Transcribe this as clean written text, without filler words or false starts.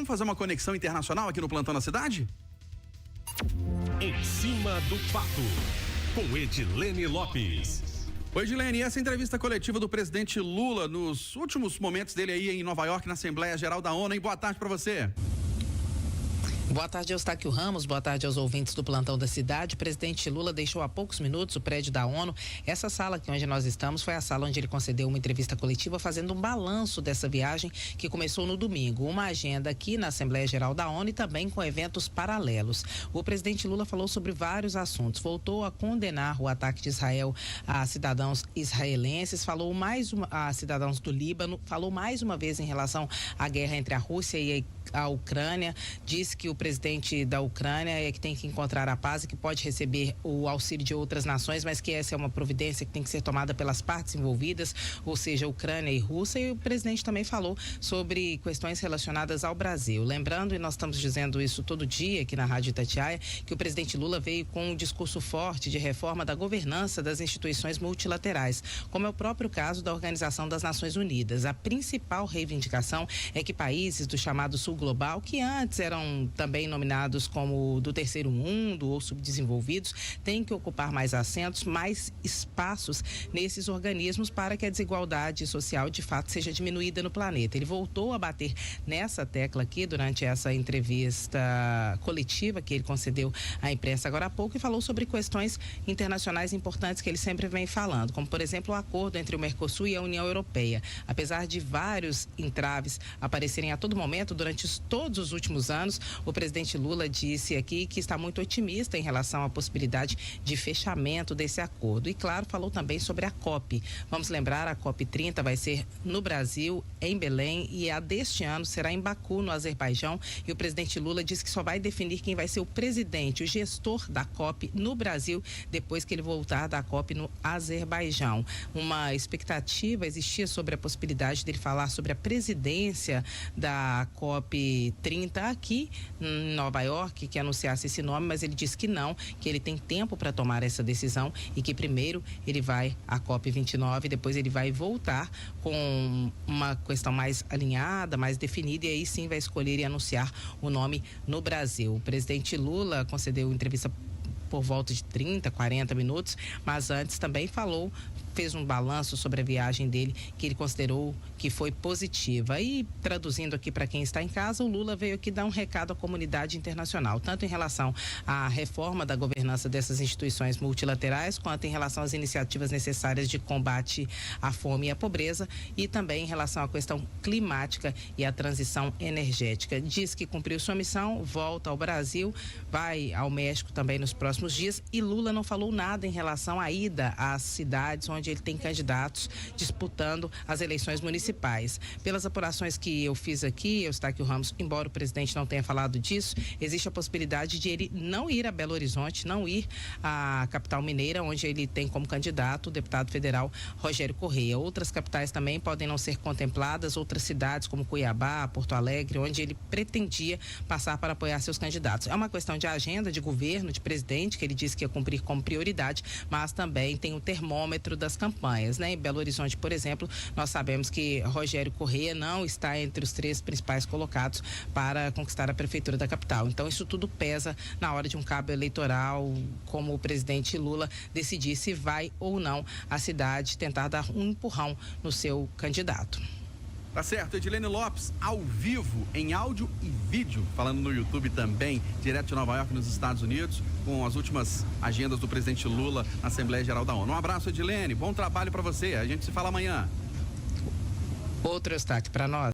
vamos fazer uma conexão internacional aqui no Plantão na Cidade? Em cima do pato, com Edilene Lopes. Oi, Edilene, e essa entrevista coletiva do presidente Lula nos últimos momentos dele aí em Nova York, na Assembleia Geral da ONU, hein? Boa tarde para você. Boa tarde, Eustáquio Ramos. Boa tarde aos ouvintes do Plantão da Cidade. O presidente Lula deixou há poucos minutos o prédio da ONU. Essa sala aqui onde nós estamos foi a sala onde ele concedeu uma entrevista coletiva fazendo um balanço dessa viagem que começou no domingo. Uma agenda aqui na Assembleia Geral da ONU e também com eventos paralelos. O presidente Lula falou sobre vários assuntos. Voltou a condenar o ataque de Israel a cidadãos israelenses, falou a cidadãos do Líbano, falou mais uma vez em relação à guerra entre a Rússia e a Ucrânia, disse que o presidente da Ucrânia é que tem que encontrar a paz e que pode receber o auxílio de outras nações, mas que essa é uma providência que tem que ser tomada pelas partes envolvidas, ou seja, Ucrânia e Rússia. E o presidente também falou sobre questões relacionadas ao Brasil. Lembrando, e nós estamos dizendo isso todo dia aqui na Rádio Itatiaia, que o presidente Lula veio com um discurso forte de reforma da governança das instituições multilaterais, como é o próprio caso da Organização das Nações Unidas. A principal reivindicação é que países do chamado Sul Global, que antes eram também nominados como do terceiro mundo ou subdesenvolvidos, têm que ocupar mais assentos, mais espaços nesses organismos para que a desigualdade social de fato seja diminuída no planeta. Ele voltou a bater nessa tecla aqui durante essa entrevista coletiva que ele concedeu à imprensa agora há pouco e falou sobre questões internacionais importantes que ele sempre vem falando, como por exemplo o acordo entre o Mercosul e a União Europeia. Apesar de vários entraves aparecerem a todo momento durante todos os últimos anos, o presidente Lula disse aqui que está muito otimista em relação à possibilidade de fechamento desse acordo. E, claro, falou também sobre a COP. Vamos lembrar, a COP 30 vai ser no Brasil, em Belém, e a deste ano será em Baku, no Azerbaijão. E o presidente Lula disse que só vai definir quem vai ser o presidente, o gestor da COP no Brasil, depois que ele voltar da COP no Azerbaijão. Uma expectativa existia sobre a possibilidade dele falar sobre a presidência da COP 30 aqui em Nova York, que anunciasse esse nome, mas ele disse que não, que ele tem tempo para tomar essa decisão e que primeiro ele vai à COP29, depois ele vai voltar com uma questão mais alinhada, mais definida, e aí sim vai escolher e anunciar o nome no Brasil. O presidente Lula concedeu entrevista por volta de 30, 40 minutos, mas antes também fez um balanço sobre a viagem dele, que ele considerou que foi positiva. E traduzindo aqui para quem está em casa, o Lula veio aqui dar um recado à comunidade internacional, tanto em relação à reforma da governança dessas instituições multilaterais, quanto em relação às iniciativas necessárias de combate à fome e à pobreza, e também em relação à questão climática e à transição energética. Diz que cumpriu sua missão, volta ao Brasil, vai ao México também nos próximos dias, e Lula não falou nada em relação à ida às cidades onde ele tem candidatos disputando as eleições municipais. Pelas apurações que eu fiz aqui, Eustáquio Ramos, embora o presidente não tenha falado disso, existe a possibilidade de ele não ir a Belo Horizonte, não ir à capital mineira, onde ele tem como candidato o deputado federal Rogério Correia. Outras capitais também podem não ser contempladas, outras cidades como Cuiabá, Porto Alegre, onde ele pretendia passar para apoiar seus candidatos. É uma questão de agenda, de governo, de presidente, que ele disse que ia cumprir como prioridade, mas também tem o termômetro das campanhas, né? Em Belo Horizonte, por exemplo, nós sabemos que Rogério Correia não está entre os 3 principais colocados para conquistar a prefeitura da capital. Então, isso tudo pesa na hora de um cabo eleitoral, como o presidente Lula decidir se vai ou não à cidade tentar dar um empurrão no seu candidato. Tá certo, Edilene Lopes, ao vivo, em áudio e vídeo, falando no YouTube também, direto de Nova York, nos Estados Unidos, com as últimas agendas do presidente Lula na Assembleia Geral da ONU. Um abraço, Edilene, bom trabalho para você, a gente se fala amanhã. Outro destaque para nós.